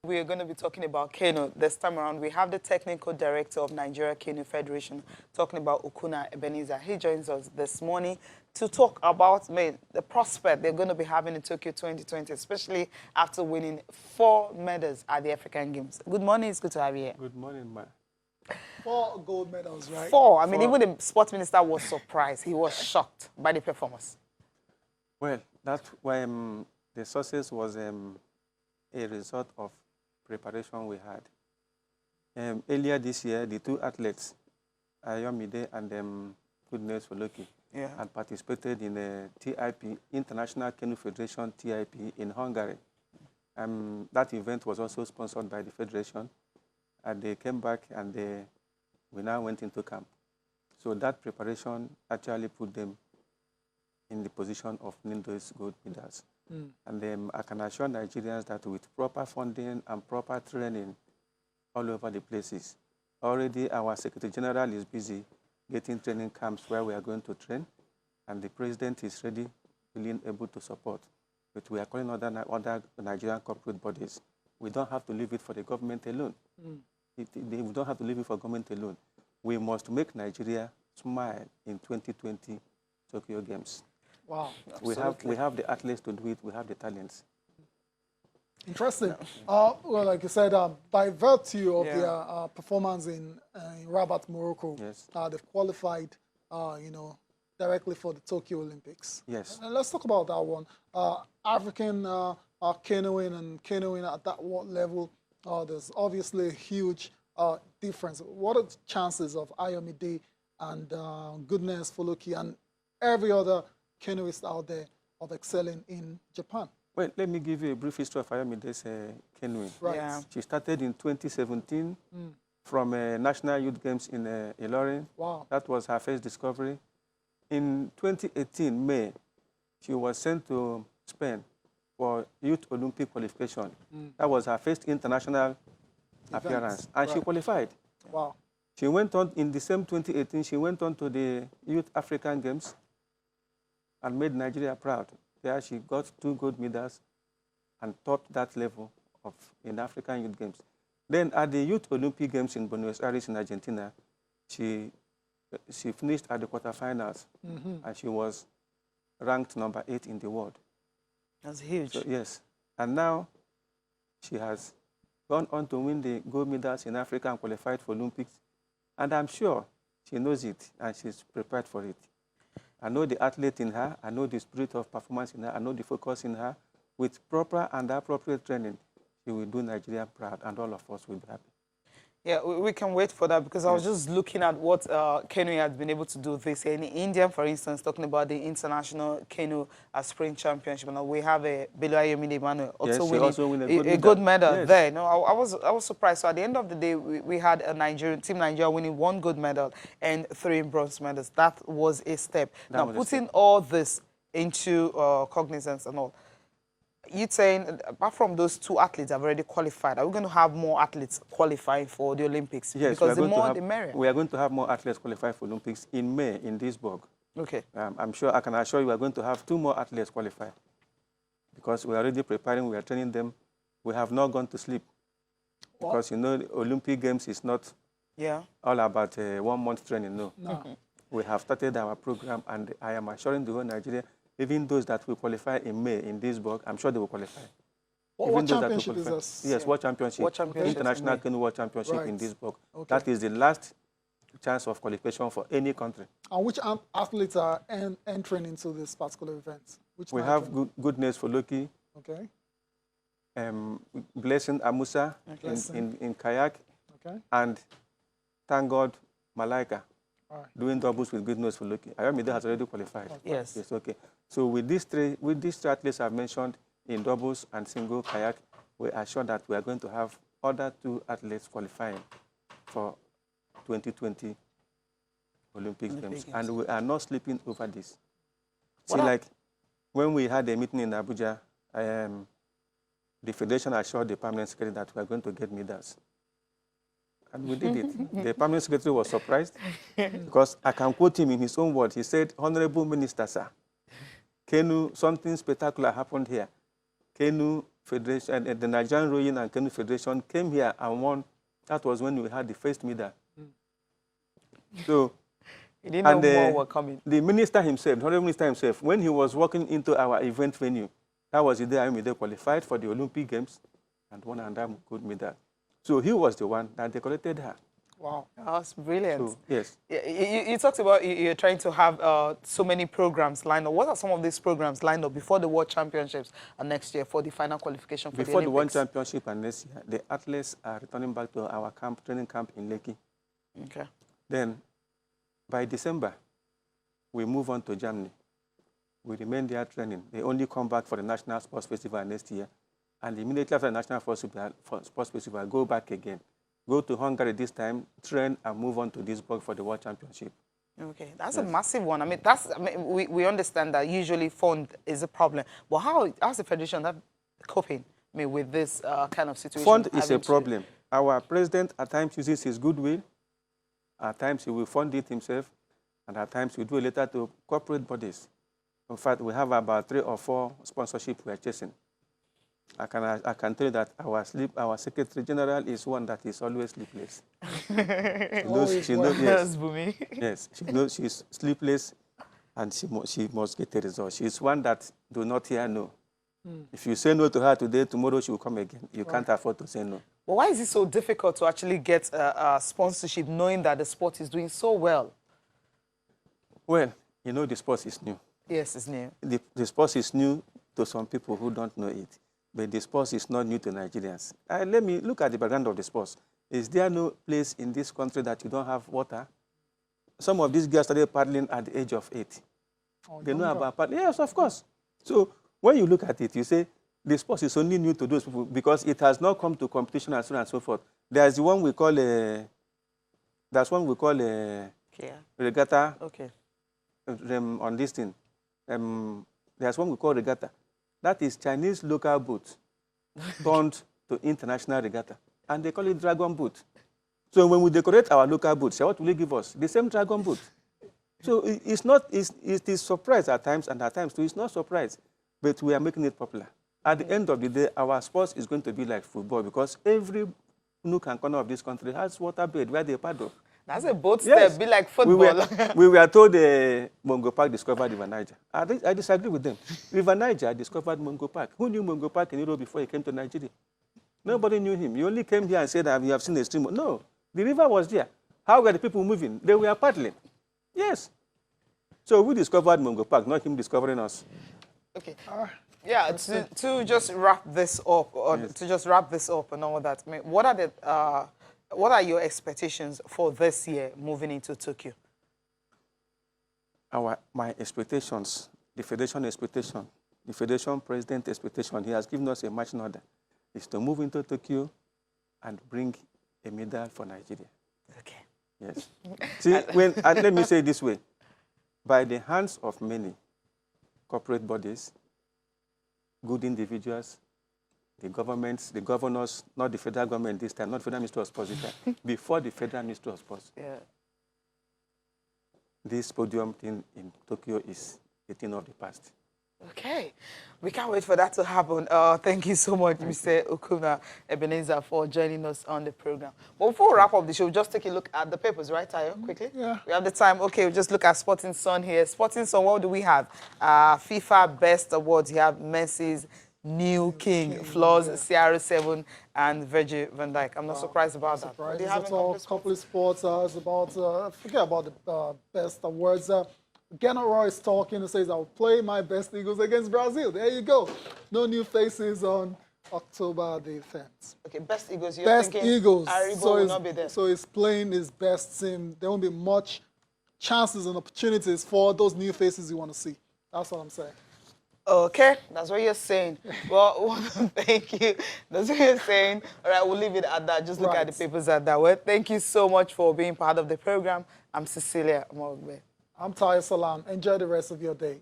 We are going to be talking about Kano this time around. We have the technical director of Nigeria Kano Federation talking about Ukuna Ebenezer. He joins us this morning to talk about the prospect they're going to be having in Tokyo 2020, especially after winning 4 medals at the African Games. Good morning. It's good to have you here. Good morning, ma. 4 gold medals, right? 4. I mean, even the sports minister was surprised. He was shocked by the performance. Well, that's why the success was a result of preparation we had. Earlier this year, the 2 athletes, Ayomide and Goodness Foloki, had participated in the TIP, International Canoe Federation TIP in Hungary. That event was also sponsored by the Federation, and they came back and we now went into camp. So that preparation actually put them in the position of winning those gold medals. And I can assure Nigerians that with proper funding and proper training all over the places, already our Secretary General is busy getting training camps where we are going to train, and the President is ready, willing, able to support. But we are calling other Nigerian corporate bodies. We don't have to leave it for the government alone. We don't have to leave it for government alone. We must make Nigeria smile in 2020 Tokyo Games. Wow. We have the athletes to do it. We have the talents. Interesting. Well, like you said, by virtue of their performance in Rabat, Morocco, they've qualified, directly for the Tokyo Olympics. Yes. And let's talk about that one. African canoeing and canoeing at that level, there's obviously a huge difference. What are the chances of Ayomide and Goodness Foloki and every other canoeist out there of excelling in Japan? Well, let me give you a brief history of Ayomide's canoeing. Right. Yeah. She started in 2017 from National Youth Games in Ilorin. Wow. That was her first discovery. In 2018, May, she was sent to Spain for Youth Olympic qualification. That was her first international appearance, and she qualified. Wow. She went on, in the same 2018, she went on to the Youth African Games and made Nigeria proud. There she got 2 gold medals and topped that level in African Youth Games. Then at the Youth Olympic Games in Buenos Aires in Argentina, she finished at the quarterfinals, and she was ranked number 8 in the world. That's huge. So, yes. And now she has gone on to win the gold medals in Africa and qualified for Olympics. And I'm sure she knows it and she's prepared for it. I know the athlete in her, I know the spirit of performance in her, I know the focus in her. With proper and appropriate training, she will do Nigeria proud, and all of us will be happy. Yeah, we can wait for that, because I was just looking at what canoe has been able to do this year. In India, for instance, talking about the International Canoe Spring Championship, and we have a Belu Ayomide Emmanuel also winning a gold medal there. No, I was surprised. So at the end of the day, we had Team Nigeria winning 1 gold medal and 3 bronze medals. That was a step. Now, putting all this into cognizance and all, you're saying, apart from those 2 athletes have already qualified, are we going to have more athletes qualifying for the Olympics? Yes, because the more, the merrier. We are going to have more athletes qualify for Olympics in May in Duisburg. Okay. I'm sure, I can assure you, we are going to have 2 more athletes qualify, because we are already preparing, we are training them. We have not gone to sleep, because, you know, the Olympic Games is not all about 1 month training, no. We have started our program, and I am assuring the whole Nigeria, even those that will qualify in May in Duisburg, I'm sure they will qualify. What championship is this? Yes, World Championship. International Canoe World Championship in Duisburg. That is the last chance of qualification for any country. And which athletes are entering into this particular event? We have Goodness Foloki. Okay. Blessing Amusa in kayak. Okay. And thank God Malaika. Doing doubles with Goodness Foloki. Ayomide has already qualified. Yes. Yes, okay. So with these 3 athletes I've mentioned in doubles and single kayak, we are sure that we are going to have other 2 athletes qualifying for 2020 Olympic Games. And we are not sleeping over this. See, like when we had a meeting in Abuja, the Federation assured the permanent secretary that we are going to get medals. And we did it. The permanent secretary was surprised, because I can quote him in his own words. He said, "Honorable Minister, sir, something spectacular happened here. Kenu Federation, the Nigerian Rowing and Canoe Federation came here and won. That was when we had the first medal. So, He didn't know more were coming. The minister himself, the Honorable Minister himself, when he was walking into our event venue, that was the day Ayomide qualified for the Olympic Games and won another gold medal. So he was the one that decorated her. Wow, that's brilliant. So, yes. You talked about you're trying to have so many programs lined up. What are some of these programs lined up before the World Championships and next year for the final qualification for before the World Olympics? Championship and next year, the athletes are returning back to our camp, training camp in Lekki. Okay. Then, by December, we move on to Germany. We remain there training. They only come back for the National Sports Festival next year. And immediately after the National Sports Festival, go back again. Go to Hungary this time, train, and move on to Duisburg for the World Championship. Okay, that's a massive one. We understand that usually fund is a problem. But how's the Federation coping with this kind of situation? Fund is a problem. Our president at times uses his goodwill. At times he will fund it himself. And at times we do a letter to corporate bodies. In fact, we have about 3 or 4 sponsorships we are chasing. I can tell you that our Secretary General is one that is always sleepless. She knows, yes, she knows she's sleepless and she must get a result. She's one that do not hear no. If you say no to her today, tomorrow she will come again. You can't afford to say no. But why is it so difficult to actually get a sponsorship knowing that the sport is doing so well? Well, you know the sport is new. Yes, it's new. The sport is new to some people who don't know it. But the sports is not new to Nigerians. Let me look at the background of the sports. Is there no place in this country that you don't have water? Some of these girls started paddling at the age of 8. Oh, they know about paddling. Yes, of course. So when you look at it, you say the sport is only new to those people because it has not come to competition and so on and so forth. There's the one we call regatta. Okay. On this thing. There's one we call regatta. That is Chinese local boat turned to international regatta. And they call it dragon boat. So when we decorate our local boats, what will they give us? The same dragon boat. So it is surprise at times, and at times too, it's not surprise. But we are making it popular. At the end of the day, our sports is going to be like football because every nook and corner of this country has waterbed where they paddle. That's a boat step, be like football. We were told Mongo Park discovered River Niger. I disagree with them. River Niger discovered Mongo Park. Who knew Mongo Park in Europe before he came to Nigeria? Nobody knew him. He only came here and said that we have seen a stream. No, the river was there. How were the people moving? They were paddling. Yes. So we discovered Mongo Park, not him discovering us. Okay. Yeah, to just wrap this up, and all that. I mean, what are your expectations for this year moving into Tokyo? My expectations, the Federation expectation, the Federation President expectation, he has given us a marching order, is to move into Tokyo and bring a medal for Nigeria. Okay. Yes. See, let me say it this way. By the hands of many corporate bodies, good individuals, the governments, the governors, not the federal government this time, not Federal Ministry of Sports this time, before the Federal Ministry of Sports. Yeah. This podium thing in Tokyo is a thing of the past. Okay. We can't wait for that to happen. Thank you so much, Mr. Okuna Ebenezer, for joining us on the program. But before we wrap up the show, just take a look at the papers, right, Tayo, quickly? Yeah. We have the time. Okay, we'll just look at Sporting Sun here. Sporting Sun, what do we have? FIFA Best Awards. You have Messi's New King, Flaws, CR7, and Virgil van Dijk. I'm not surprised about that. Surprised at all. Complete Sports is about, forget about the best awards. Gennaro Roy is talking and says, I'll play my best Eagles against Brazil. There you go. No new faces on October the 10th. Okay, best Eagles. You're best thinking Eagles. Aribo So will not be there. he's playing his best team. There won't be much chances and opportunities for those new faces you want to see. That's what I'm saying. Okay, that's what you're saying. Well, thank you. That's what you're saying. All right, we'll leave it at that. Just look at the papers at that. Well, thank you so much for being part of the program. I'm Cecilia Mogbe. I'm Tayo Salam. Enjoy the rest of your day.